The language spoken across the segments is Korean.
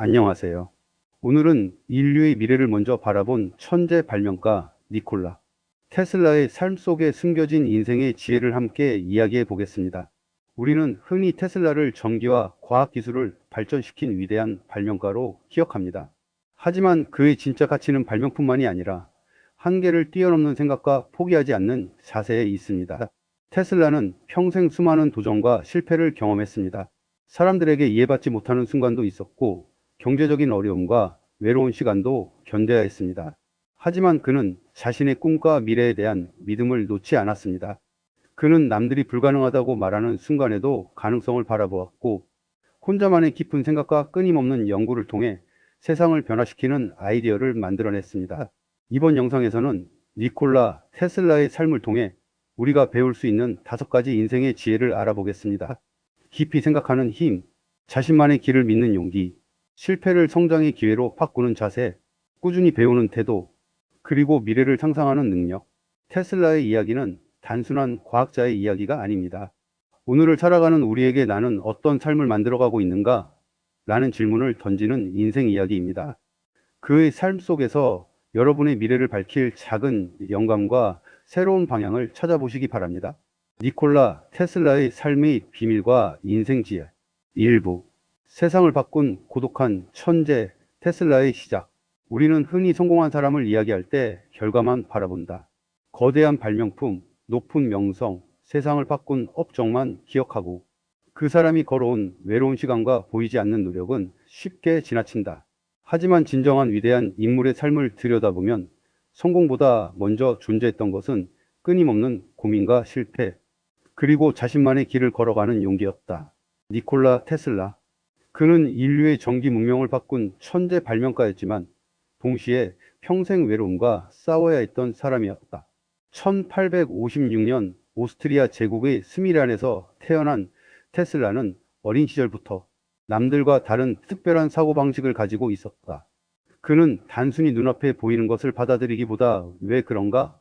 안녕하세요. 오늘은 인류의 미래를 먼저 바라본 천재 발명가 니콜라 테슬라의 삶 속에 숨겨진 인생의 지혜를 함께 이야기해 보겠습니다. 우리는 흔히 테슬라를 전기와 과학 기술을 발전시킨 위대한 발명가로 기억합니다. 하지만 그의 진짜 가치는 발명뿐만이 아니라 한계를 뛰어넘는 생각과 포기하지 않는 자세에 있습니다. 테슬라는 평생 수많은 도전과 실패를 경험했습니다. 사람들에게 이해받지 못하는 순간도 있었고, 경제적인 어려움과 외로운 시간도 견뎌야 했습니다. 하지만 그는 자신의 꿈과 미래에 대한 믿음을 놓지 않았습니다. 그는 남들이 불가능하다고 말하는 순간에도 가능성을 바라보았고, 혼자만의 깊은 생각과 끊임없는 연구를 통해 세상을 변화시키는 아이디어를 만들어냈습니다. 이번 영상에서는 니콜라 테슬라의 삶을 통해 우리가 배울 수 있는 5가지 인생의 지혜를 알아보겠습니다. 깊이 생각하는 힘, 자신만의 길을 믿는 용기, 실패를 성장의 기회로 바꾸는 자세, 꾸준히 배우는 태도, 그리고 미래를 상상하는 능력. 테슬라의 이야기는 단순한 과학자의 이야기가 아닙니다. 오늘을 살아가는 우리에게 나는 어떤 삶을 만들어가고 있는가? 라는 질문을 던지는 인생 이야기입니다. 그의 삶 속에서 여러분의 미래를 밝힐 작은 영감과 새로운 방향을 찾아보시기 바랍니다. 니콜라 테슬라의 삶의 비밀과 인생 지혜. 일부. 세상을 바꾼 고독한 천재 테슬라의 시작. 우리는 흔히 성공한 사람을 이야기할 때 결과만 바라본다. 거대한 발명품, 높은 명성, 세상을 바꾼 업적만 기억하고, 그 사람이 걸어온 외로운 시간과 보이지 않는 노력은 쉽게 지나친다. 하지만 진정한 위대한 인물의 삶을 들여다보면 성공보다 먼저 존재했던 것은 끊임없는 고민과 실패, 그리고 자신만의 길을 걸어가는 용기였다. 니콜라 테슬라. 그는 인류의 전기 문명을 바꾼 천재 발명가였지만 동시에 평생 외로움과 싸워야 했던 사람이었다. 1856년 오스트리아 제국의 스미란에서 태어난 테슬라는 어린 시절부터 남들과 다른 특별한 사고방식을 가지고 있었다. 그는 단순히 눈앞에 보이는 것을 받아들이기보다 왜 그런가?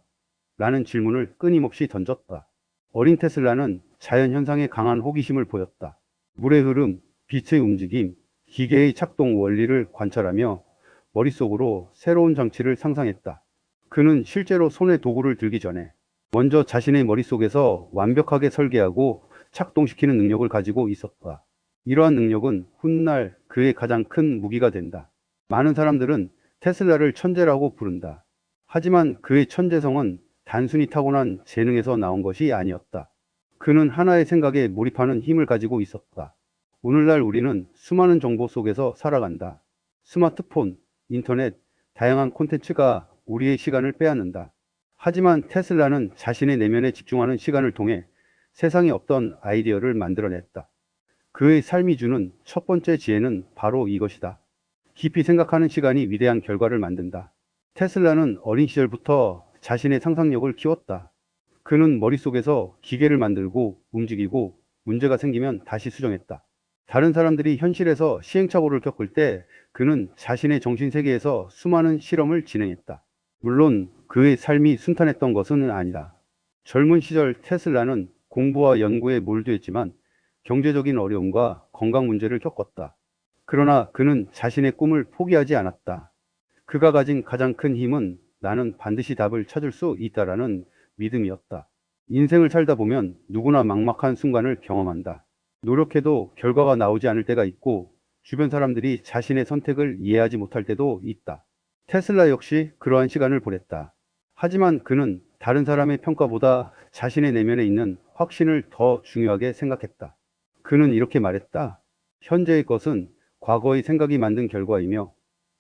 라는 질문을 끊임없이 던졌다. 어린 테슬라는 자연 현상에 강한 호기심을 보였다. 물의 흐름, 빛의 움직임, 기계의 작동 원리를 관찰하며 머릿속으로 새로운 장치를 상상했다. 그는 실제로 손에 도구를 들기 전에 먼저 자신의 머릿속에서 완벽하게 설계하고 작동시키는 능력을 가지고 있었다. 이러한 능력은 훗날 그의 가장 큰 무기가 된다. 많은 사람들은 테슬라를 천재라고 부른다. 하지만 그의 천재성은 단순히 타고난 재능에서 나온 것이 아니었다. 그는 하나의 생각에 몰입하는 힘을 가지고 있었다. 오늘날 우리는 수많은 정보 속에서 살아간다. 스마트폰, 인터넷, 다양한 콘텐츠가 우리의 시간을 빼앗는다. 하지만 테슬라는 자신의 내면에 집중하는 시간을 통해 세상에 없던 아이디어를 만들어냈다. 그의 삶이 주는 첫 번째 지혜는 바로 이것이다. 깊이 생각하는 시간이 위대한 결과를 만든다. 테슬라는 어린 시절부터 자신의 상상력을 키웠다. 그는 머릿속에서 기계를 만들고 움직이고 문제가 생기면 다시 수정했다. 다른 사람들이 현실에서 시행착오를 겪을 때 그는 자신의 정신세계에서 수많은 실험을 진행했다. 물론 그의 삶이 순탄했던 것은 아니다. 젊은 시절 테슬라는 공부와 연구에 몰두했지만 경제적인 어려움과 건강 문제를 겪었다. 그러나 그는 자신의 꿈을 포기하지 않았다. 그가 가진 가장 큰 힘은 나는 반드시 답을 찾을 수 있다라는 믿음이었다. 인생을 살다 보면 누구나 막막한 순간을 경험한다. 노력해도 결과가 나오지 않을 때가 있고 주변 사람들이 자신의 선택을 이해하지 못할 때도 있다. 테슬라 역시 그러한 시간을 보냈다. 하지만 그는 다른 사람의 평가보다 자신의 내면에 있는 확신을 더 중요하게 생각했다. 그는 이렇게 말했다. 현재의 것은 과거의 생각이 만든 결과이며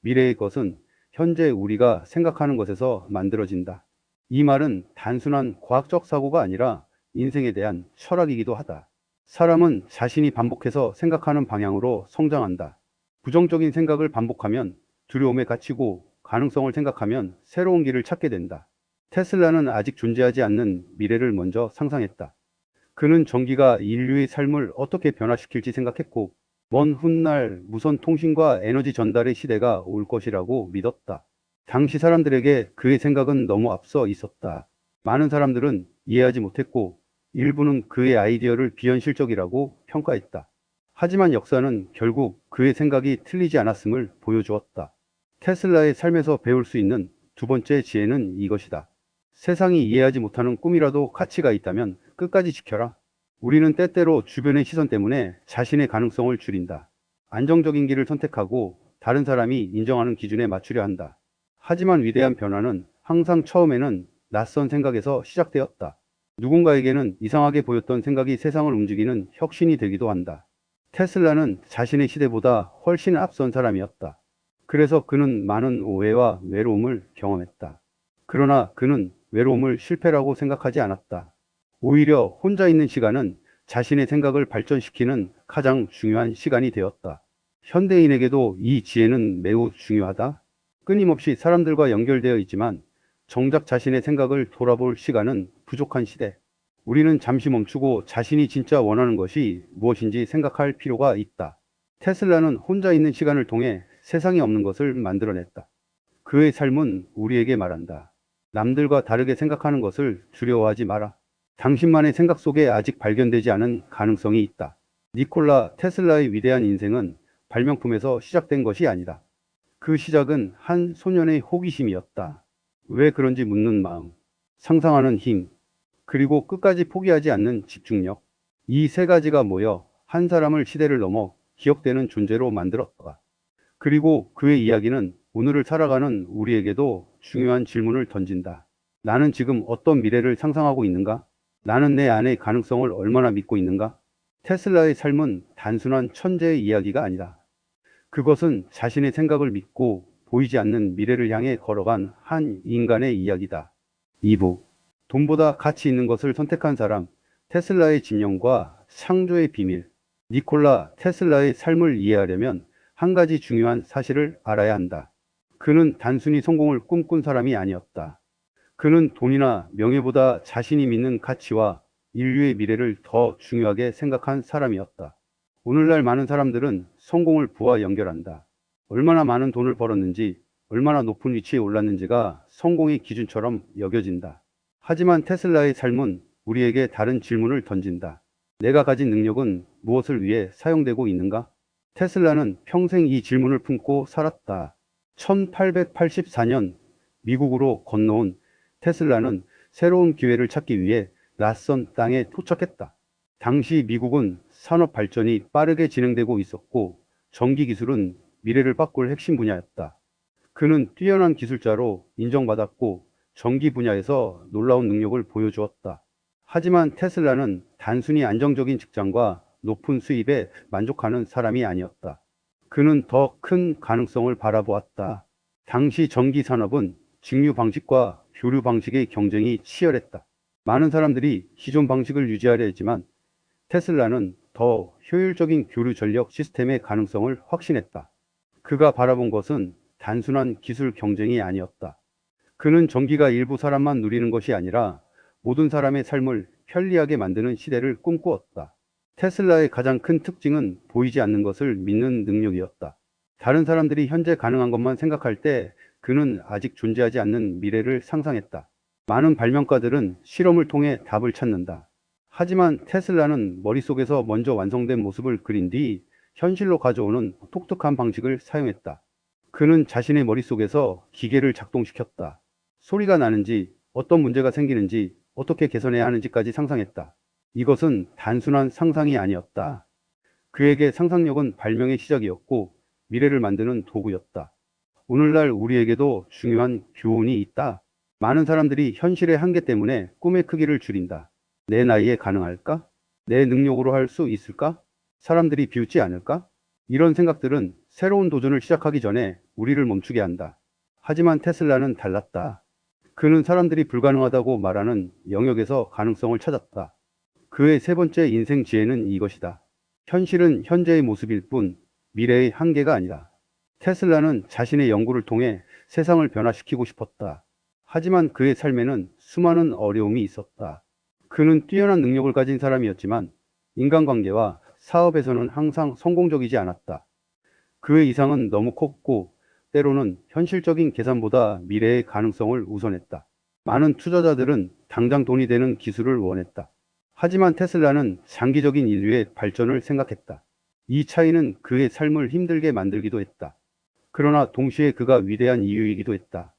미래의 것은 현재 우리가 생각하는 것에서 만들어진다. 이 말은 단순한 과학적 사고가 아니라 인생에 대한 철학이기도 하다. 사람은 자신이 반복해서 생각하는 방향으로 성장한다. 부정적인 생각을 반복하면 두려움에 갇히고 가능성을 생각하면 새로운 길을 찾게 된다. 테슬라는 아직 존재하지 않는 미래를 먼저 상상했다. 그는 전기가 인류의 삶을 어떻게 변화시킬지 생각했고, 먼 훗날 무선 통신과 에너지 전달의 시대가 올 것이라고 믿었다. 당시 사람들에게 그의 생각은 너무 앞서 있었다. 많은 사람들은 이해하지 못했고, 일부는 그의 아이디어를 비현실적이라고 평가했다. 하지만 역사는 결국 그의 생각이 틀리지 않았음을 보여주었다. 테슬라의 삶에서 배울 수 있는 두 번째 지혜는 이것이다. 세상이 이해하지 못하는 꿈이라도 가치가 있다면 끝까지 지켜라. 우리는 때때로 주변의 시선 때문에 자신의 가능성을 줄인다. 안정적인 길을 선택하고 다른 사람이 인정하는 기준에 맞추려 한다. 하지만 위대한 변화는 항상 처음에는 낯선 생각에서 시작되었다. 누군가에게는 이상하게 보였던 생각이 세상을 움직이는 혁신이 되기도 한다. 테슬라는 자신의 시대보다 훨씬 앞선 사람이었다. 그래서 그는 많은 오해와 외로움을 경험했다. 그러나 그는 외로움을 실패라고 생각하지 않았다. 오히려 혼자 있는 시간은 자신의 생각을 발전시키는 가장 중요한 시간이 되었다. 현대인에게도 이 지혜는 매우 중요하다. 끊임없이 사람들과 연결되어 있지만 정작 자신의 생각을 돌아볼 시간은 부족한 시대. 우리는 잠시 멈추고 자신이 진짜 원하는 것이 무엇인지 생각할 필요가 있다. 테슬라는 혼자 있는 시간을 통해 세상에 없는 것을 만들어냈다. 그의 삶은 우리에게 말한다. 남들과 다르게 생각하는 것을 두려워하지 마라. 당신만의 생각 속에 아직 발견되지 않은 가능성이 있다. 니콜라 테슬라의 위대한 인생은 발명품에서 시작된 것이 아니다. 그 시작은 한 소년의 호기심이었다. 왜 그런지 묻는 마음, 상상하는 힘, 그리고 끝까지 포기하지 않는 집중력. 이 세 가지가 모여 한 사람을 시대를 넘어 기억되는 존재로 만들었다. 그리고 그의 이야기는 오늘을 살아가는 우리에게도 중요한 질문을 던진다. 나는 지금 어떤 미래를 상상하고 있는가? 나는 내 안의 가능성을 얼마나 믿고 있는가? 테슬라의 삶은 단순한 천재의 이야기가 아니다. 그것은 자신의 생각을 믿고 보이지 않는 미래를 향해 걸어간 한 인간의 이야기다. 2부. 돈보다 가치 있는 것을 선택한 사람, 테슬라의 집념과 창조의 비밀. 니콜라 테슬라의 삶을 이해하려면 한 가지 중요한 사실을 알아야 한다. 그는 단순히 성공을 꿈꾼 사람이 아니었다. 그는 돈이나 명예보다 자신이 믿는 가치와 인류의 미래를 더 중요하게 생각한 사람이었다. 오늘날 많은 사람들은 성공을 부와 연결한다. 얼마나 많은 돈을 벌었는지, 얼마나 높은 위치에 올랐는지가 성공의 기준처럼 여겨진다. 하지만 테슬라의 삶은 우리에게 다른 질문을 던진다. 내가 가진 능력은 무엇을 위해 사용되고 있는가? 테슬라는 평생 이 질문을 품고 살았다. 1884년 미국으로 건너온 테슬라는 새로운 기회를 찾기 위해 낯선 땅에 도착했다. 당시 미국은 산업 발전이 빠르게 진행되고 있었고 전기 기술은 미래를 바꿀 핵심 분야였다. 그는 뛰어난 기술자로 인정받았고 전기 분야에서 놀라운 능력을 보여주었다. 하지만 테슬라는 단순히 안정적인 직장과 높은 수입에 만족하는 사람이 아니었다. 그는 더 큰 가능성을 바라보았다. 당시 전기 산업은 직류 방식과 교류 방식의 경쟁이 치열했다. 많은 사람들이 기존 방식을 유지하려 했지만 테슬라는 더 효율적인 교류 전력 시스템의 가능성을 확신했다. 그가 바라본 것은 단순한 기술 경쟁이 아니었다. 그는 전기가 일부 사람만 누리는 것이 아니라 모든 사람의 삶을 편리하게 만드는 시대를 꿈꾸었다. 테슬라의 가장 큰 특징은 보이지 않는 것을 믿는 능력이었다. 다른 사람들이 현재 가능한 것만 생각할 때 그는 아직 존재하지 않는 미래를 상상했다. 많은 발명가들은 실험을 통해 답을 찾는다. 하지만 테슬라는 머릿속에서 먼저 완성된 모습을 그린 뒤 현실로 가져오는 독특한 방식을 사용했다. 그는 자신의 머릿속에서 기계를 작동시켰다. 소리가 나는지, 어떤 문제가 생기는지, 어떻게 개선해야 하는지까지 상상했다. 이것은 단순한 상상이 아니었다. 그에게 상상력은 발명의 시작이었고 미래를 만드는 도구였다. 오늘날 우리에게도 중요한 교훈이 있다. 많은 사람들이 현실의 한계 때문에 꿈의 크기를 줄인다. 내 나이에 가능할까? 내 능력으로 할 수 있을까? 사람들이 비웃지 않을까? 이런 생각들은 새로운 도전을 시작하기 전에 우리를 멈추게 한다. 하지만 테슬라는 달랐다. 그는 사람들이 불가능하다고 말하는 영역에서 가능성을 찾았다. 그의 세 번째 인생 지혜는 이것이다. 현실은 현재의 모습일 뿐 미래의 한계가 아니다. 테슬라는 자신의 연구를 통해 세상을 변화시키고 싶었다. 하지만 그의 삶에는 수많은 어려움이 있었다. 그는 뛰어난 능력을 가진 사람이었지만 인간관계와 사업에서는 항상 성공적이지 않았다. 그의 이상은 너무 컸고 때로는 현실적인 계산보다 미래의 가능성을 우선했다. 많은 투자자들은 당장 돈이 되는 기술을 원했다. 하지만 테슬라는 장기적인 인류의 발전을 생각했다. 이 차이는 그의 삶을 힘들게 만들기도 했다. 그러나 동시에 그가 위대한 이유이기도 했다.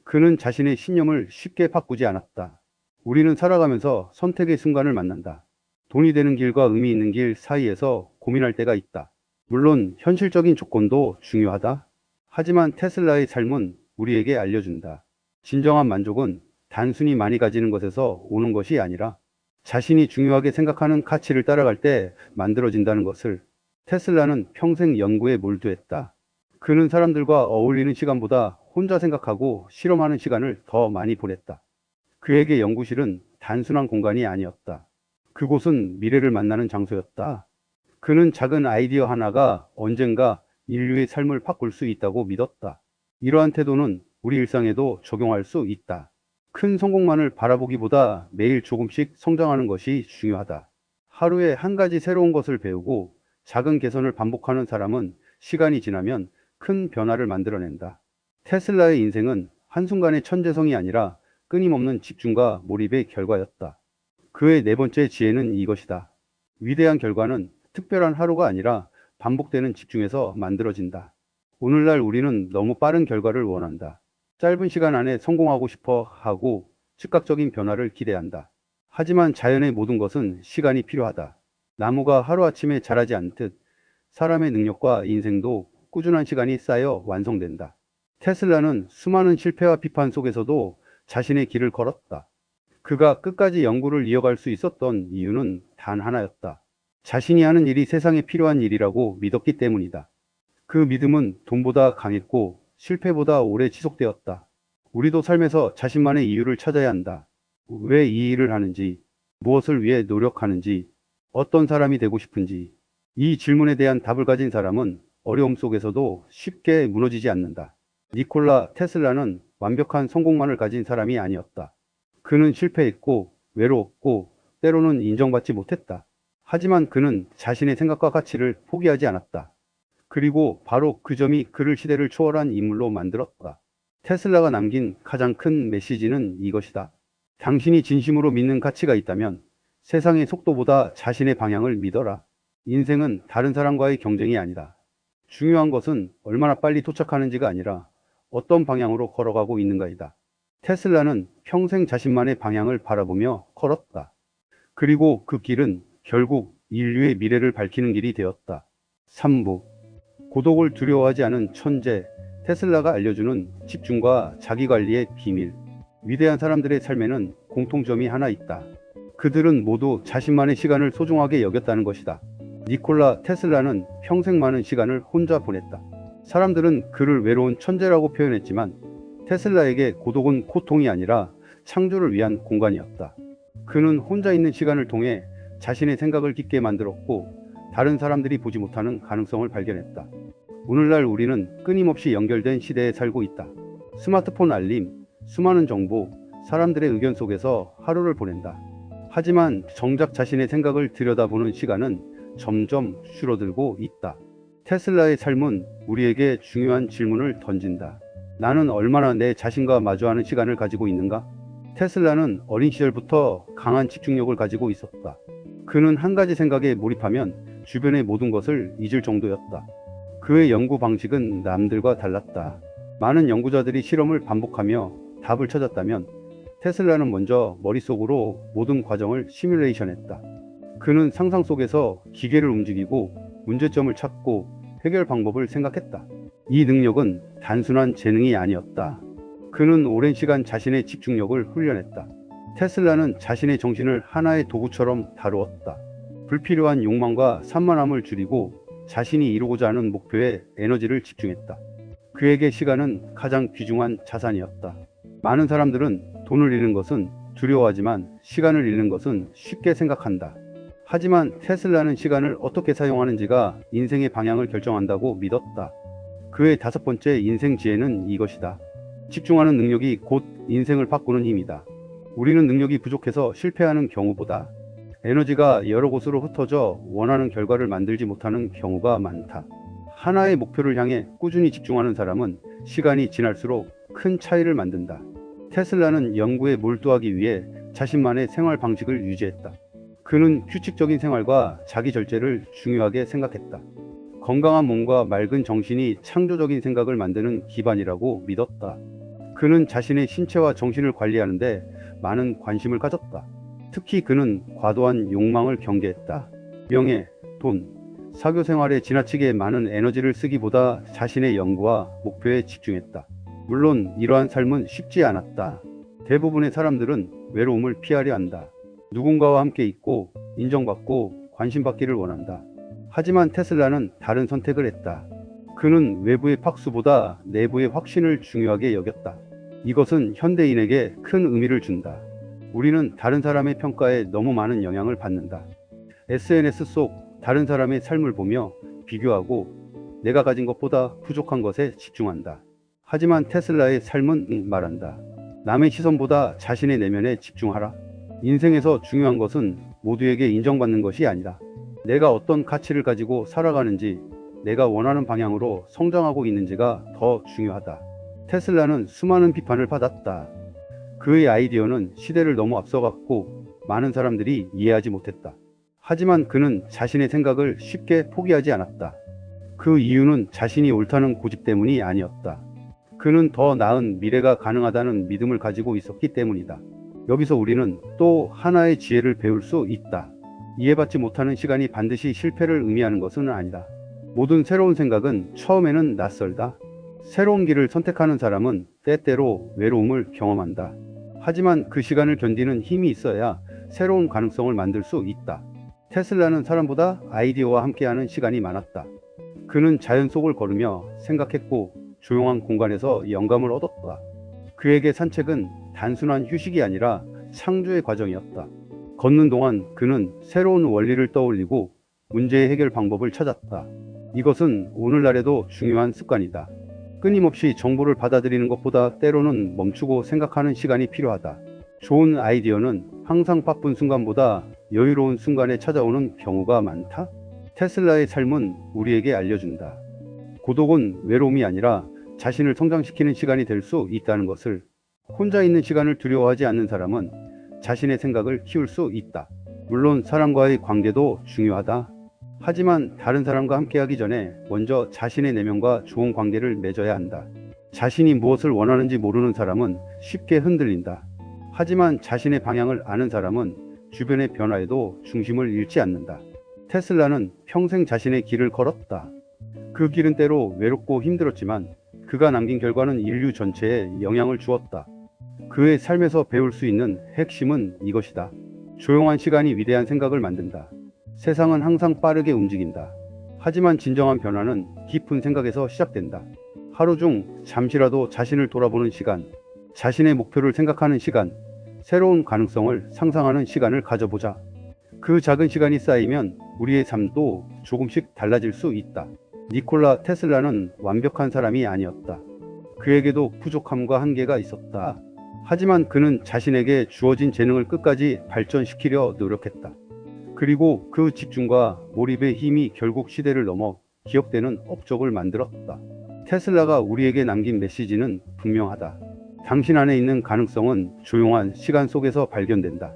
그는 자신의 신념을 쉽게 바꾸지 않았다. 우리는 살아가면서 선택의 순간을 만난다. 돈이 되는 길과 의미 있는 길 사이에서 고민할 때가 있다. 물론 현실적인 조건도 중요하다. 하지만 테슬라의 삶은 우리에게 알려준다. 진정한 만족은 단순히 많이 가지는 것에서 오는 것이 아니라 자신이 중요하게 생각하는 가치를 따라갈 때 만들어진다는 것을. 테슬라는 평생 연구에 몰두했다. 그는 사람들과 어울리는 시간보다 혼자 생각하고 실험하는 시간을 더 많이 보냈다. 그에게 연구실은 단순한 공간이 아니었다. 그곳은 미래를 만나는 장소였다. 그는 작은 아이디어 하나가 언젠가 인류의 삶을 바꿀 수 있다고 믿었다. 이러한 태도는 우리 일상에도 적용할 수 있다. 큰 성공만을 바라보기보다 매일 조금씩 성장하는 것이 중요하다. 하루에 한 가지 새로운 것을 배우고 작은 개선을 반복하는 사람은 시간이 지나면 큰 변화를 만들어낸다. 테슬라의 인생은 한순간의 천재성이 아니라 끊임없는 집중과 몰입의 결과였다. 그의 네 번째 지혜는 이것이다. 위대한 결과는 특별한 하루가 아니라 반복되는 집중에서 만들어진다. 오늘날 우리는 너무 빠른 결과를 원한다. 짧은 시간 안에 성공하고 싶어 하고 즉각적인 변화를 기대한다. 하지만 자연의 모든 것은 시간이 필요하다. 나무가 하루아침에 자라지 않듯 사람의 능력과 인생도 꾸준한 시간이 쌓여 완성된다. 테슬라는 수많은 실패와 비판 속에서도 자신의 길을 걸었다. 그가 끝까지 연구를 이어갈 수 있었던 이유는 단 하나였다. 자신이 하는 일이 세상에 필요한 일이라고 믿었기 때문이다. 그 믿음은 돈보다 강했고 실패보다 오래 지속되었다. 우리도 삶에서 자신만의 이유를 찾아야 한다. 왜 이 일을 하는지, 무엇을 위해 노력하는지, 어떤 사람이 되고 싶은지. 이 질문에 대한 답을 가진 사람은 어려움 속에서도 쉽게 무너지지 않는다. 니콜라 테슬라는 완벽한 성공만을 가진 사람이 아니었다. 그는 실패했고 외로웠고 때로는 인정받지 못했다. 하지만 그는 자신의 생각과 가치를 포기하지 않았다. 그리고 바로 그 점이 그를 시대를 초월한 인물로 만들었다. 테슬라가 남긴 가장 큰 메시지는 이것이다. 당신이 진심으로 믿는 가치가 있다면 세상의 속도보다 자신의 방향을 믿어라. 인생은 다른 사람과의 경쟁이 아니다. 중요한 것은 얼마나 빨리 도착하는지가 아니라 어떤 방향으로 걸어가고 있는가이다. 테슬라는 평생 자신만의 방향을 바라보며 걸었다. 그리고 그 길은 결국 인류의 미래를 밝히는 길이 되었다. 3부. 고독을 두려워하지 않은 천재, 테슬라가 알려주는 집중과 자기관리의 비밀. 위대한 사람들의 삶에는 공통점이 하나 있다. 그들은 모두 자신만의 시간을 소중하게 여겼다는 것이다. 니콜라 테슬라는 평생 많은 시간을 혼자 보냈다. 사람들은 그를 외로운 천재라고 표현했지만 테슬라에게 고독은 고통이 아니라 창조를 위한 공간이었다. 그는 혼자 있는 시간을 통해 자신의 생각을 깊게 만들었고 다른 사람들이 보지 못하는 가능성을 발견했다. 오늘날 우리는 끊임없이 연결된 시대에 살고 있다. 스마트폰 알림, 수많은 정보, 사람들의 의견 속에서 하루를 보낸다. 하지만 정작 자신의 생각을 들여다보는 시간은 점점 줄어들고 있다. 테슬라의 삶은 우리에게 중요한 질문을 던진다. 나는 얼마나 내 자신과 마주하는 시간을 가지고 있는가? 테슬라는 어린 시절부터 강한 집중력을 가지고 있었다. 그는 한 가지 생각에 몰입하면 주변의 모든 것을 잊을 정도였다. 그의 연구 방식은 남들과 달랐다. 많은 연구자들이 실험을 반복하며 답을 찾았다면 테슬라는 먼저 머릿속으로 모든 과정을 시뮬레이션했다. 그는 상상 속에서 기계를 움직이고 문제점을 찾고 해결 방법을 생각했다. 이 능력은 단순한 재능이 아니었다. 그는 오랜 시간 자신의 집중력을 훈련했다. 테슬라는 자신의 정신을 하나의 도구처럼 다루었다. 불필요한 욕망과 산만함을 줄이고 자신이 이루고자 하는 목표에 에너지를 집중했다. 그에게 시간은 가장 귀중한 자산이었다. 많은 사람들은 돈을 잃는 것은 두려워하지만 시간을 잃는 것은 쉽게 생각한다. 하지만 테슬라는 시간을 어떻게 사용하는지가 인생의 방향을 결정한다고 믿었다. 그의 다섯 번째 인생 지혜는 이것이다. 집중하는 능력이 곧 인생을 바꾸는 힘이다. 우리는 능력이 부족해서 실패하는 경우보다 에너지가 여러 곳으로 흩어져 원하는 결과를 만들지 못하는 경우가 많다. 하나의 목표를 향해 꾸준히 집중하는 사람은 시간이 지날수록 큰 차이를 만든다. 테슬라는 연구에 몰두하기 위해 자신만의 생활 방식을 유지했다. 그는 규칙적인 생활과 자기 절제를 중요하게 생각했다. 건강한 몸과 맑은 정신이 창조적인 생각을 만드는 기반이라고 믿었다. 그는 자신의 신체와 정신을 관리하는데 많은 관심을 가졌다. 특히 그는 과도한 욕망을 경계했다. 명예, 돈, 사교 생활에 지나치게 많은 에너지를 쓰기보다 자신의 연구와 목표에 집중했다. 물론 이러한 삶은 쉽지 않았다. 대부분의 사람들은 외로움을 피하려 한다. 누군가와 함께 있고 인정받고 관심받기를 원한다. 하지만 테슬라는 다른 선택을 했다. 그는 외부의 박수보다 내부의 확신을 중요하게 여겼다. 이것은 현대인에게 큰 의미를 준다. 우리는 다른 사람의 평가에 너무 많은 영향을 받는다. SNS 속 다른 사람의 삶을 보며 비교하고 내가 가진 것보다 부족한 것에 집중한다. 하지만 테슬라의 삶은 말한다. 남의 시선보다 자신의 내면에 집중하라. 인생에서 중요한 것은 모두에게 인정받는 것이 아니다. 내가 어떤 가치를 가지고 살아가는지, 내가 원하는 방향으로 성장하고 있는지가 더 중요하다. 테슬라는 수많은 비판을 받았다. 그의 아이디어는 시대를 너무 앞서갔고 많은 사람들이 이해하지 못했다. 하지만 그는 자신의 생각을 쉽게 포기하지 않았다. 그 이유는 자신이 옳다는 고집 때문이 아니었다. 그는 더 나은 미래가 가능하다는 믿음을 가지고 있었기 때문이다. 여기서 우리는 또 하나의 지혜를 배울 수 있다. 이해받지 못하는 시간이 반드시 실패를 의미하는 것은 아니다. 모든 새로운 생각은 처음에는 낯설다. 새로운 길을 선택하는 사람은 때때로 외로움을 경험한다. 하지만 그 시간을 견디는 힘이 있어야 새로운 가능성을 만들 수 있다. 테슬라는 사람보다 아이디어와 함께하는 시간이 많았다. 그는 자연 속을 걸으며 생각했고 조용한 공간에서 영감을 얻었다. 그에게 산책은 단순한 휴식이 아니라 창조의 과정이었다. 걷는 동안 그는 새로운 원리를 떠올리고 문제의 해결 방법을 찾았다. 이것은 오늘날에도 중요한 습관이다. 끊임없이 정보를 받아들이는 것보다 때로는 멈추고 생각하는 시간이 필요하다. 좋은 아이디어는 항상 바쁜 순간보다 여유로운 순간에 찾아오는 경우가 많다. 테슬라의 삶은 우리에게 알려준다. 고독은 외로움이 아니라 자신을 성장시키는 시간이 될 수 있다는 것을. 혼자 있는 시간을 두려워하지 않는 사람은 자신의 생각을 키울 수 있다. 물론 사람과의 관계도 중요하다. 하지만 다른 사람과 함께하기 전에 먼저 자신의 내면과 좋은 관계를 맺어야 한다. 자신이 무엇을 원하는지 모르는 사람은 쉽게 흔들린다. 하지만 자신의 방향을 아는 사람은 주변의 변화에도 중심을 잃지 않는다. 테슬라는 평생 자신의 길을 걸었다. 그 길은 때로 외롭고 힘들었지만 그가 남긴 결과는 인류 전체에 영향을 주었다. 그의 삶에서 배울 수 있는 핵심은 이것이다. 조용한 시간이 위대한 생각을 만든다. 세상은 항상 빠르게 움직인다. 하지만 진정한 변화는 깊은 생각에서 시작된다. 하루 중 잠시라도 자신을 돌아보는 시간, 자신의 목표를 생각하는 시간, 새로운 가능성을 상상하는 시간을 가져보자. 그 작은 시간이 쌓이면 우리의 삶도 조금씩 달라질 수 있다. 니콜라 테슬라는 완벽한 사람이 아니었다. 그에게도 부족함과 한계가 있었다. 하지만 그는 자신에게 주어진 재능을 끝까지 발전시키려 노력했다. 그리고 그 집중과 몰입의 힘이 결국 시대를 넘어 기억되는 업적을 만들었다. 테슬라가 우리에게 남긴 메시지는 분명하다. 당신 안에 있는 가능성은 조용한 시간 속에서 발견된다.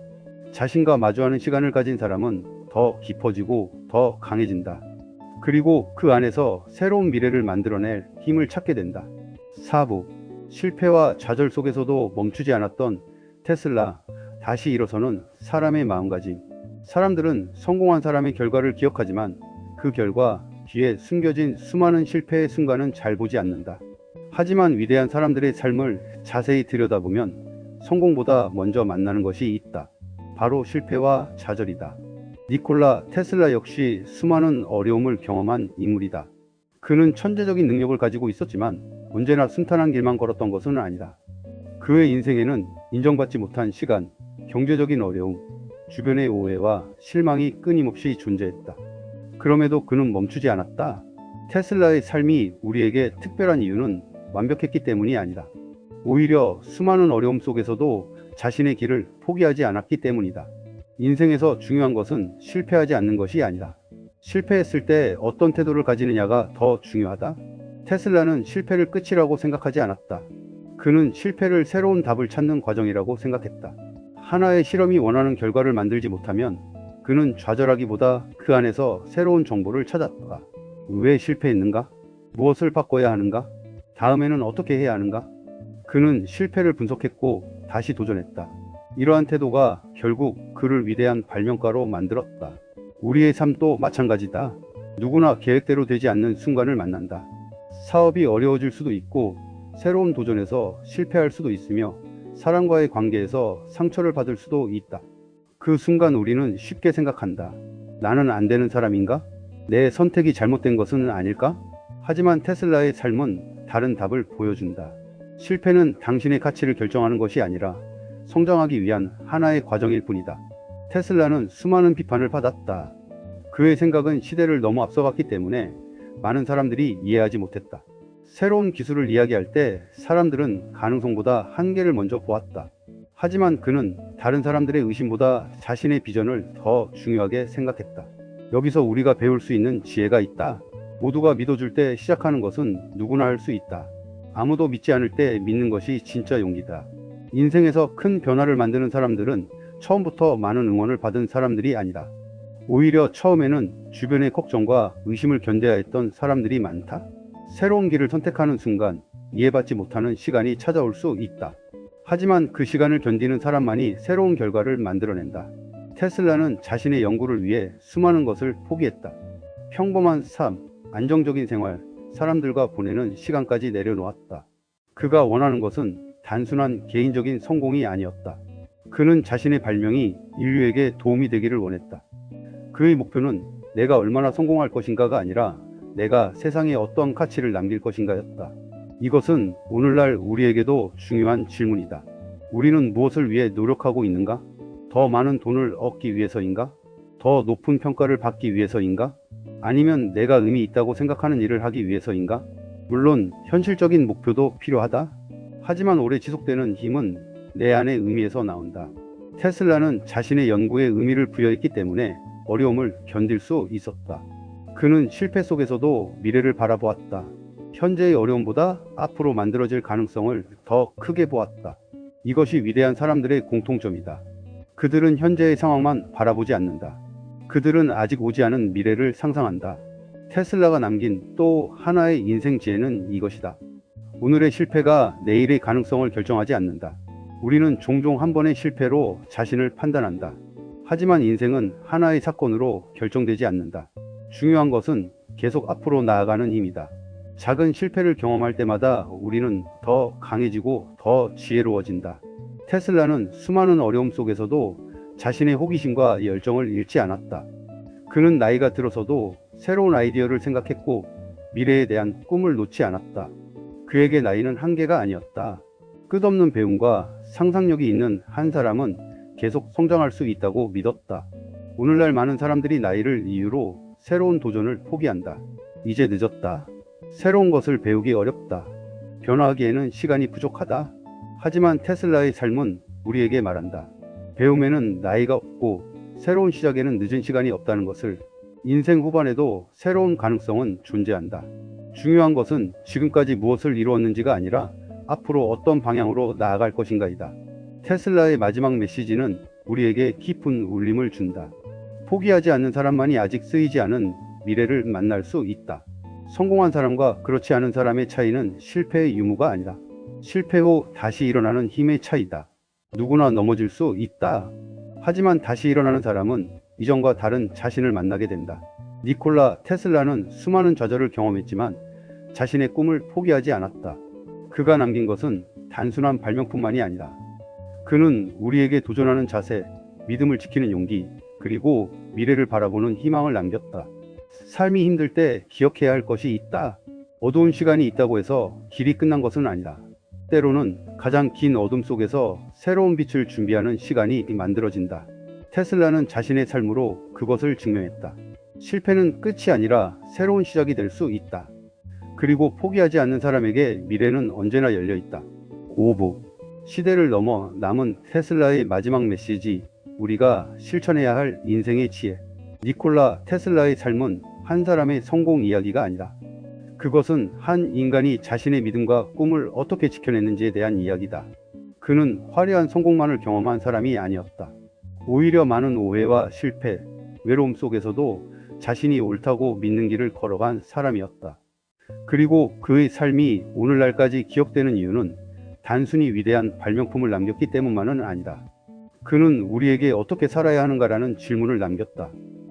자신과 마주하는 시간을 가진 사람은 더 깊어지고 더 강해진다. 그리고 그 안에서 새로운 미래를 만들어낼 힘을 찾게 된다. 4부. 실패와 좌절 속에서도 멈추지 않았던 테슬라. 다시 일어서는 사람의 마음가짐. 사람들은 성공한 사람의 결과를 기억하지만 그 결과 뒤에 숨겨진 수많은 실패의 순간은 잘 보지 않는다. 하지만 위대한 사람들의 삶을 자세히 들여다보면 성공보다 먼저 만나는 것이 있다. 바로 실패와 좌절이다. 니콜라 테슬라 역시 수많은 어려움을 경험한 인물이다. 그는 천재적인 능력을 가지고 있었지만 언제나 순탄한 길만 걸었던 것은 아니다. 그의 인생에는 인정받지 못한 시간, 경제적인 어려움, 주변의 오해와 실망이 끊임없이 존재했다. 그럼에도 그는 멈추지 않았다. 테슬라의 삶이 우리에게 특별한 이유는 완벽했기 때문이 아니다. 오히려 수많은 어려움 속에서도 자신의 길을 포기하지 않았기 때문이다. 인생에서 중요한 것은 실패하지 않는 것이 아니다. 실패했을 때 어떤 태도를 가지느냐가 더 중요하다. 테슬라는 실패를 끝이라고 생각하지 않았다. 그는 실패를 새로운 답을 찾는 과정이라고 생각했다. 하나의 실험이 원하는 결과를 만들지 못하면 그는 좌절하기보다 그 안에서 새로운 정보를 찾았다. 왜 실패했는가? 무엇을 바꿔야 하는가? 다음에는 어떻게 해야 하는가? 그는 실패를 분석했고 다시 도전했다. 이러한 태도가 결국 그를 위대한 발명가로 만들었다. 우리의 삶도 마찬가지다. 누구나 계획대로 되지 않는 순간을 만난다. 사업이 어려워질 수도 있고 새로운 도전에서 실패할 수도 있으며 사람과의 관계에서 상처를 받을 수도 있다. 그 순간 우리는 쉽게 생각한다. 나는 안 되는 사람인가? 내 선택이 잘못된 것은 아닐까? 하지만 테슬라의 삶은 다른 답을 보여준다. 실패는 당신의 가치를 결정하는 것이 아니라 성장하기 위한 하나의 과정일 뿐이다. 테슬라는 수많은 비판을 받았다. 그의 생각은 시대를 너무 앞서갔기 때문에 많은 사람들이 이해하지 못했다. 새로운 기술을 이야기할 때 사람들은 가능성보다 한계를 먼저 보았다. 하지만 그는 다른 사람들의 의심보다 자신의 비전을 더 중요하게 생각했다. 여기서 우리가 배울 수 있는 지혜가 있다. 모두가 믿어줄 때 시작하는 것은 누구나 할 수 있다. 아무도 믿지 않을 때 믿는 것이 진짜 용기다. 인생에서 큰 변화를 만드는 사람들은 처음부터 많은 응원을 받은 사람들이 아니다. 오히려 처음에는 주변의 걱정과 의심을 견뎌야 했던 사람들이 많다. 새로운 길을 선택하는 순간 이해받지 못하는 시간이 찾아올 수 있다. 하지만 그 시간을 견디는 사람만이 새로운 결과를 만들어낸다. 테슬라는 자신의 연구를 위해 수많은 것을 포기했다. 평범한 삶, 안정적인 생활, 사람들과 보내는 시간까지 내려놓았다. 그가 원하는 것은 단순한 개인적인 성공이 아니었다. 그는 자신의 발명이 인류에게 도움이 되기를 원했다. 그의 목표는 내가 얼마나 성공할 것인가가 아니라 내가 세상에 어떤 가치를 남길 것인가였다. 이것은 오늘날 우리에게도 중요한 질문이다. 우리는 무엇을 위해 노력하고 있는가? 더 많은 돈을 얻기 위해서인가? 더 높은 평가를 받기 위해서인가? 아니면 내가 의미 있다고 생각하는 일을 하기 위해서인가? 물론 현실적인 목표도 필요하다. 하지만 오래 지속되는 힘은 내 안의 의미에서 나온다. 테슬라는 자신의 연구에 의미를 부여했기 때문에 어려움을 견딜 수 있었다. 그는 실패 속에서도 미래를 바라보았다. 현재의 어려움보다 앞으로 만들어질 가능성을 더 크게 보았다. 이것이 위대한 사람들의 공통점이다. 그들은 현재의 상황만 바라보지 않는다. 그들은 아직 오지 않은 미래를 상상한다. 테슬라가 남긴 또 하나의 인생 지혜는 이것이다. 오늘의 실패가 내일의 가능성을 결정하지 않는다. 우리는 종종 한 번의 실패로 자신을 판단한다. 하지만 인생은 하나의 사건으로 결정되지 않는다. 중요한 것은 계속 앞으로 나아가는 힘이다. 작은 실패를 경험할 때마다 우리는 더 강해지고 더 지혜로워진다. 테슬라는 수많은 어려움 속에서도 자신의 호기심과 열정을 잃지 않았다. 그는 나이가 들어서도 새로운 아이디어를 생각했고 미래에 대한 꿈을 놓지 않았다. 그에게 나이는 한계가 아니었다. 끝없는 배움과 상상력이 있는 한 사람은 계속 성장할 수 있다고 믿었다. 오늘날 많은 사람들이 나이를 이유로 새로운 도전을 포기한다. 이제 늦었다. 새로운 것을 배우기 어렵다. 변화하기에는 시간이 부족하다. 하지만 테슬라의 삶은 우리에게 말한다. 배움에는 나이가 없고 새로운 시작에는 늦은 시간이 없다는 것을. 인생 후반에도 새로운 가능성은 존재한다. 중요한 것은 지금까지 무엇을 이루었는지가 아니라 앞으로 어떤 방향으로 나아갈 것인가이다. 테슬라의 마지막 메시지는 우리에게 깊은 울림을 준다. 포기하지 않는 사람만이 아직 쓰이지 않은 미래를 만날 수 있다. 성공한 사람과 그렇지 않은 사람의 차이는 실패의 유무가 아니다. 실패 후 다시 일어나는 힘의 차이다. 누구나 넘어질 수 있다. 하지만 다시 일어나는 사람은 이전과 다른 자신을 만나게 된다. 니콜라 테슬라는 수많은 좌절을 경험했지만 자신의 꿈을 포기하지 않았다. 그가 남긴 것은 단순한 발명품만이 아니다. 그는 우리에게 도전하는 자세, 믿음을 지키는 용기, 그리고 미래를 바라보는 희망을 남겼다. 삶이 힘들 때 기억해야 할 것이 있다. 어두운 시간이 있다고 해서 길이 끝난 것은 아니다. 때로는 가장 긴 어둠 속에서 새로운 빛을 준비하는 시간이 만들어진다. 테슬라는 자신의 삶으로 그것을 증명했다. 실패는 끝이 아니라 새로운 시작이 될 수 있다. 그리고 포기하지 않는 사람에게 미래는 언제나 열려 있다. 5부 시대를 넘어 남은 테슬라의 마지막 메시지, 우리가 실천해야 할 인생의 지혜. 니콜라 테슬라의 삶은 한 사람의 성공 이야기가 아니다. 그것은 한 인간이 자신의 믿음과 꿈을 어떻게 지켜냈는지에 대한 이야기다. 그는 화려한 성공만을 경험한 사람이 아니었다. 오히려 많은 오해와 실패, 외로움 속에서도 자신이 옳다고 믿는 길을 걸어간 사람이었다. 그리고 그의 삶이 오늘날까지 기억되는 이유는 단순히 위대한 발명품을 남겼기 때문만은 아니다. 그는 우리에게 어떻게 살아야 하는가라는 질문을 남겼다.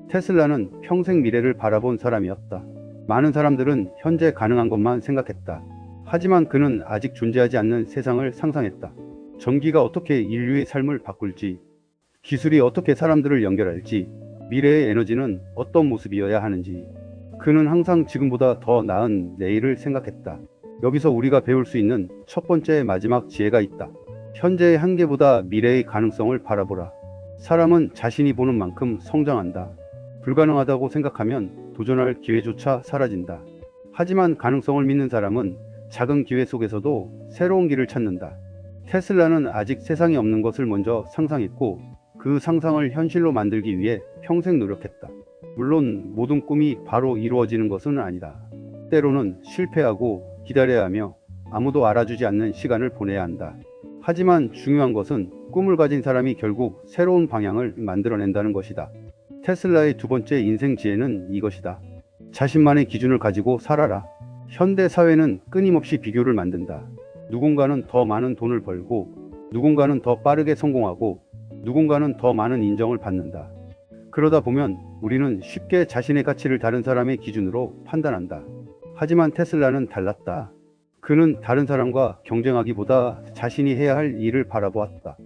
테슬라는 평생 미래를 바라본 사람이었다. 많은 사람들은 현재 가능한 것만 생각했다. 하지만 그는 아직 존재하지 않는 세상을 상상했다. 전기가 어떻게 인류의 삶을 바꿀지, 기술이 어떻게 사람들을 연결할지, 미래의 에너지는 어떤 모습이어야 하는지, 그는 항상 지금보다 더 나은 내일을 생각했다. 여기서 우리가 배울 수 있는 첫 번째 마지막 지혜가 있다. 현재의 한계보다 미래의 가능성을 바라보라. 사람은 자신이 보는 만큼 성장한다. 불가능하다고 생각하면 도전할 기회조차 사라진다. 하지만 가능성을 믿는 사람은 작은 기회 속에서도 새로운 길을 찾는다. 테슬라는 아직 세상에 없는 것을 먼저 상상했고 그 상상을 현실로 만들기 위해 평생 노력했다. 물론 모든 꿈이 바로 이루어지는 것은 아니다. 때로는 실패하고 기다려야 하며 아무도 알아주지 않는 시간을 보내야 한다. 하지만 중요한 것은 꿈을 가진 사람이 결국 새로운 방향을 만들어낸다는 것이다. 테슬라의 두 번째 인생 지혜는 이것이다. 자신만의 기준을 가지고 살아라. 현대 사회는 끊임없이 비교를 만든다. 누군가는 더 많은 돈을 벌고, 누군가는 더 빠르게 성공하고, 누군가는 더 많은 인정을 받는다. 그러다 보면 우리는 쉽게 자신의 가치를 다른 사람의 기준으로 판단한다. 하지만 테슬라는 달랐다. 그는 다른 사람과 경쟁하기보다 자신이 해야 할 일을 바라보았다.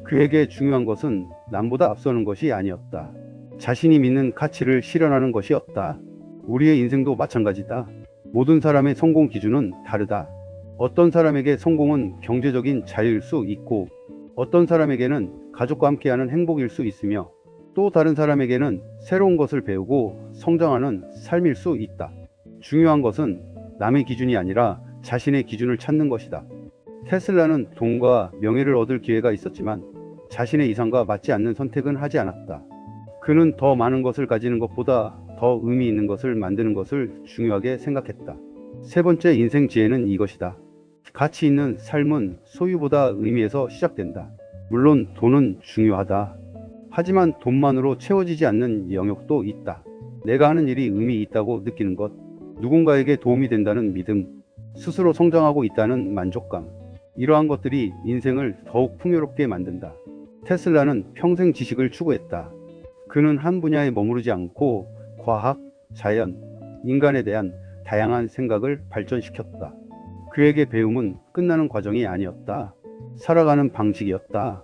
그에게 중요한 것은 남보다 앞서는 것이 아니었다. 자신이 믿는 가치를 실현하는 것이었다. 우리의 인생도 마찬가지다. 모든 사람의 성공 기준은 다르다. 어떤 사람에게 성공은 경제적인 자유일 수 있고, 어떤 사람에게는 가족과 함께하는 행복일 수 있으며, 또 다른 사람에게는 새로운 것을 배우고 성장하는 삶일 수 있다. 중요한 것은 남의 기준이 아니라 자신의 기준을 찾는 것이다. 테슬라는 돈과 명예를 얻을 기회가 있었지만 자신의 이상과 맞지 않는 선택은 하지 않았다. 그는 더 많은 것을 가지는 것보다 더 의미 있는 것을 만드는 것을 중요하게 생각했다. 세 번째 인생 지혜는 이것이다. 가치 있는 삶은 소유보다 의미에서 시작된다. 물론 돈은 중요하다. 하지만 돈만으로 채워지지 않는 영역도 있다. 내가 하는 일이 의미 있다고 느끼는 것, 누군가에게 도움이 된다는 믿음, 스스로 성장하고 있다는 만족감, 이러한 것들이 인생을 더욱 풍요롭게 만든다. 테슬라는 평생 지식을 추구했다. 그는 한 분야에 머무르지 않고 과학, 자연, 인간에 대한 다양한 생각을 발전시켰다. 그에게 배움은 끝나는 과정이 아니었다. 살아가는 방식이었다.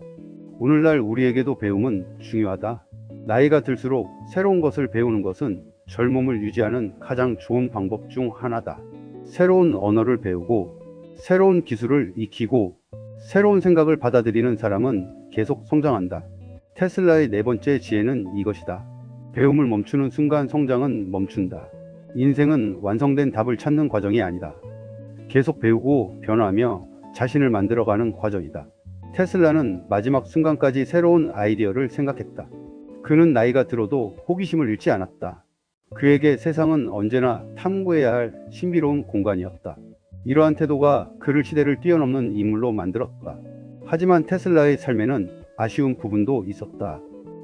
오늘날 우리에게도 배움은 중요하다. 나이가 들수록 새로운 것을 배우는 것은 젊음을 유지하는 가장 좋은 방법 중 하나다. 새로운 언어를 배우고, 새로운 기술을 익히고, 새로운 생각을 받아들이는 사람은 계속 성장한다. 테슬라의 네 번째 지혜는 이것이다. 배움을 멈추는 순간 성장은 멈춘다. 인생은 완성된 답을 찾는 과정이 아니다. 계속 배우고 변화하며 자신을 만들어가는 과정이다. 테슬라는 마지막 순간까지 새로운 아이디어를 생각했다. 그는 나이가 들어도 호기심을 잃지 않았다. 그에게 세상은 언제나 탐구해야 할 신비로운 공간이었다. 이러한 태도가 그를 시대를 뛰어넘는 인물로 만들었다. 하지만 테슬라의 삶에는 아쉬운 부분도 있었다.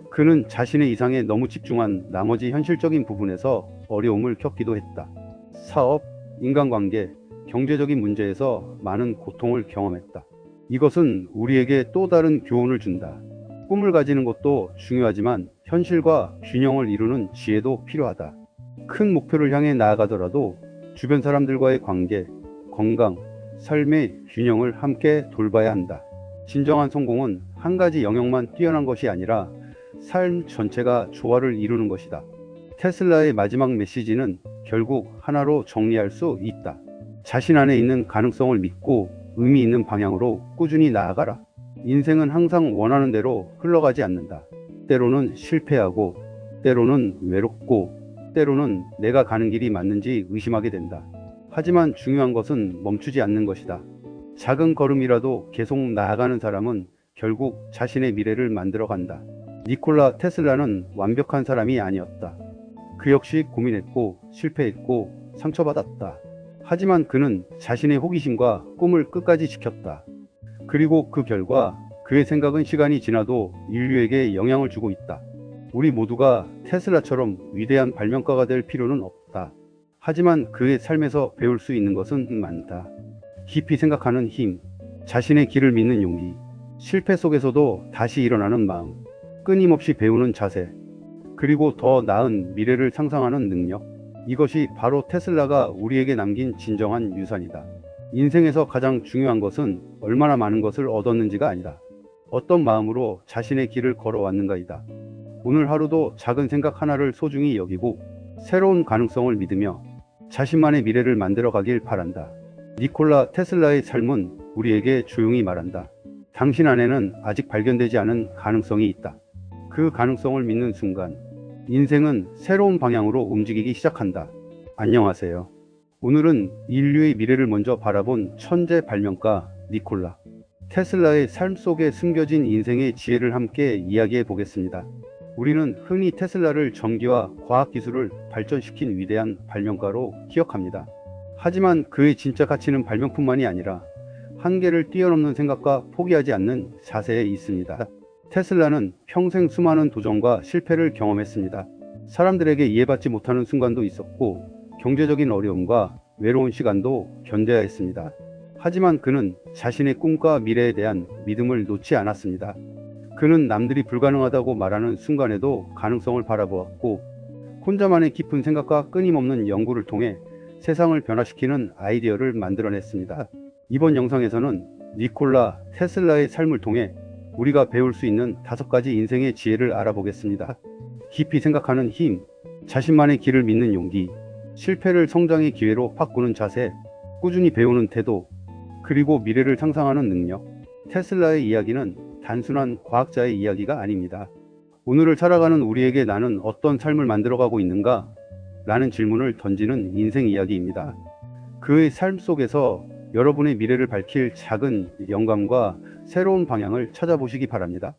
그는 자신의 이상에 너무 집중한 나머지 현실적인 부분에서 어려움을 겪기도 했다. 사업, 인간관계, 경제적인 문제에서 많은 고통을 경험했다. 이것은 우리에게 또 다른 교훈을 준다. 꿈을 가지는 것도 중요하지만 현실과 균형을 이루는 지혜도 필요하다. 큰 목표를 향해 나아가더라도 주변 사람들과의 관계, 건강, 삶의 균형을 함께 돌봐야 한다. 진정한 성공은 한 가지 영역만 뛰어난 것이 아니라 삶 전체가 조화를 이루는 것이다. 테슬라의 마지막 메시지는 결국 하나로 정리할 수 있다. 자신 안에 있는 가능성을 믿고 의미 있는 방향으로 꾸준히 나아가라. 인생은 항상 원하는 대로 흘러가지 않는다. 때로는 실패하고, 때로는 외롭고, 때로는 내가 가는 길이 맞는지 의심하게 된다. 하지만 중요한 것은 멈추지 않는 것이다. 작은 걸음이라도 계속 나아가는 사람은 결국 자신의 미래를 만들어 간다. 니콜라 테슬라는 완벽한 사람이 아니었다. 그 역시 고민했고 실패했고 상처받았다. 하지만 그는 자신의 호기심과 꿈을 끝까지 지켰다. 그리고 그 결과 그의 생각은 시간이 지나도 인류에게 영향을 주고 있다. 우리 모두가 테슬라처럼 위대한 발명가가 될 필요는 없다. 하지만 그의 삶에서 배울 수 있는 것은 많다. 깊이 생각하는 힘, 자신의 길을 믿는 용기, 실패 속에서도 다시 일어나는 마음, 끊임없이 배우는 자세, 그리고 더 나은 미래를 상상하는 능력. 이것이 바로 테슬라가 우리에게 남긴 진정한 유산이다. 인생에서 가장 중요한 것은 얼마나 많은 것을 얻었는지가 아니다. 어떤 마음으로 자신의 길을 걸어왔는가이다. 오늘 하루도 작은 생각 하나를 소중히 여기고 새로운 가능성을 믿으며 자신만의 미래를 만들어 가길 바란다. 니콜라 테슬라의 삶은 우리에게 조용히 말한다. 당신 안에는 아직 발견되지 않은 가능성이 있다. 그 가능성을 믿는 순간 인생은 새로운 방향으로 움직이기 시작한다. 안녕하세요. 오늘은 인류의 미래를 먼저 바라본 천재 발명가 니콜라 테슬라의 삶 속에 숨겨진 인생의 지혜를 함께 이야기해 보겠습니다. 우리는 흔히 테슬라를 전기와 과학기술을 발전시킨 위대한 발명가로 기억합니다. 하지만 그의 진짜 가치는 발명뿐만이 아니라 한계를 뛰어넘는 생각과 포기하지 않는 자세에 있습니다. 테슬라는 평생 수많은 도전과 실패를 경험했습니다. 사람들에게 이해받지 못하는 순간도 있었고 경제적인 어려움과 외로운 시간도 견뎌야 했습니다. 하지만 그는 자신의 꿈과 미래에 대한 믿음을 놓지 않았습니다. 그는 남들이 불가능하다고 말하는 순간에도 가능성을 바라보았고 혼자만의 깊은 생각과 끊임없는 연구를 통해 세상을 변화시키는 아이디어를 만들어냈습니다. 이번 영상에서는 니콜라 테슬라의 삶을 통해 우리가 배울 수 있는 5가지 인생의 지혜를 알아보겠습니다. 깊이 생각하는 힘, 자신만의 길을 믿는 용기, 실패를 성장의 기회로 바꾸는 자세, 꾸준히 배우는 태도, 그리고 미래를 상상하는 능력. 테슬라의 이야기는 단순한 과학자의 이야기가 아닙니다. 오늘을 살아가는 우리에게 나는 어떤 삶을 만들어가고 있는가? 라는 질문을 던지는 인생 이야기입니다. 그의 삶 속에서 여러분의 미래를 밝힐 작은 영감과 새로운 방향을 찾아보시기 바랍니다.